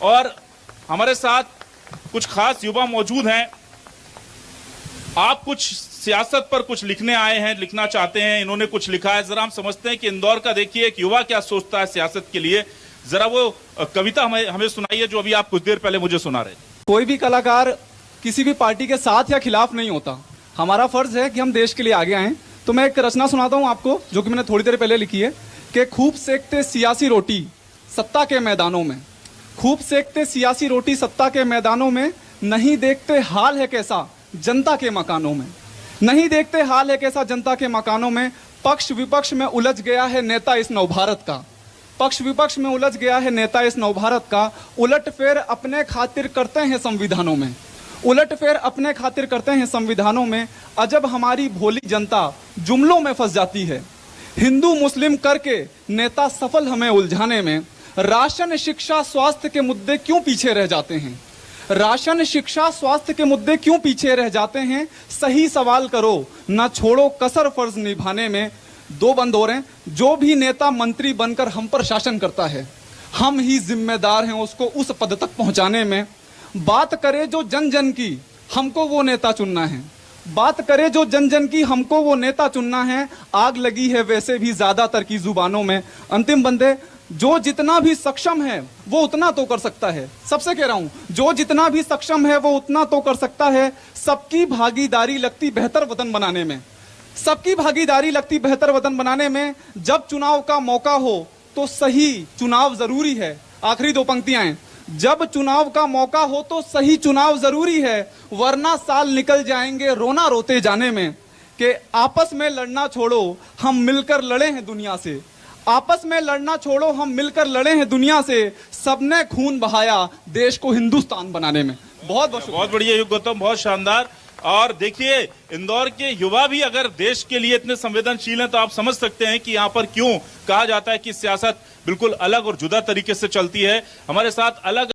और हमारे साथ कुछ खास युवा मौजूद हैं। आप कुछ सियासत पर कुछ लिखने आए हैं, लिखना चाहते हैं, इन्होंने कुछ लिखा है। जरा हम समझते हैं कि इंदौर का देखिए एक युवा क्या सोचता है सियासत के लिए। जरा वो कविता हमें सुनाइए जो अभी आप कुछ देर पहले मुझे सुना रहे। कोई भी कलाकार किसी भी पार्टी के साथ या खिलाफ नहीं होता। हमारा फर्ज है कि हम देश के लिए आगे आएं। तो मैं एक रचना सुनाता हूं आपको जो कि मैंने थोड़ी देर पहले लिखी है कि खूब सेकते सियासी रोटी सत्ता के मैदानों में, खूब सेकते सियासी रोटी सत्ता के मैदानों में, नहीं देखते हाल है कैसा जनता के मकानों में, नहीं देखते हाल है कैसा जनता के मकानों में। पक्ष विपक्ष में उलझ गया है नेता इस नवभारत का, पक्ष विपक्ष में उलझ गया है नेता इस नवभारत का। उलट फेर अपने खातिर करते हैं संविधानों में, उलट फेर अपने खातिर करते हैं संविधानों में। अजब हमारी भोली जनता जुमलों में फंस जाती है, हिंदू मुस्लिम करके नेता सफल हमें उलझाने में। राशन शिक्षा स्वास्थ्य के मुद्दे क्यों पीछे रह जाते हैं, राशन शिक्षा स्वास्थ्य के मुद्दे क्यों पीछे रह जाते हैं। सही सवाल करो ना छोड़ो कसर फर्ज निभाने में। दो बंद हो रहे हैं, जो भी नेता मंत्री बनकर हम पर शासन करता है हम ही जिम्मेदार हैं उसको उस पद तक पहुंचाने में। बात करे जो जन जन की हमको वो नेता चुनना है, बात करे जो जन जन की हमको वो नेता चुनना है। आग लगी है वैसे भी ज्यादातर की जुबानों में। अंतिम बंदे, जो जितना भी सक्षम है वो उतना तो कर सकता है। सबसे कह रहा हूं, जो जितना भी सक्षम है वो उतना तो कर सकता है। सबकी भागीदारी लगती बेहतर वतन बनाने में, सबकी भागीदारी लगती बेहतर वतन बनाने में। जब चुनाव का मौका हो तो सही चुनाव जरूरी है। आखिरी दो पंक्तियां हैं, जब चुनाव का मौका हो तो सही चुनाव जरूरी है, वरना साल निकल जाएंगे रोना रोते जाने में। कि आपस में लड़ना छोड़ो हम मिलकर लड़े हैं दुनिया से, आपस में लड़ना छोड़ो हम मिलकर लड़े हैं दुनिया से। सबने खून बहाया देश को हिंदुस्तान बनाने में। बहुत बढ़िया गौतम, बहुत शानदार। और देखिए इंदौर के युवा भी अगर देश के लिए इतने संवेदनशील हैं तो आप समझ सकते हैं कि यहाँ पर क्यों कहा जाता है कि सियासत बिल्कुल अलग और जुदा तरीके से चलती है। हमारे साथ अलग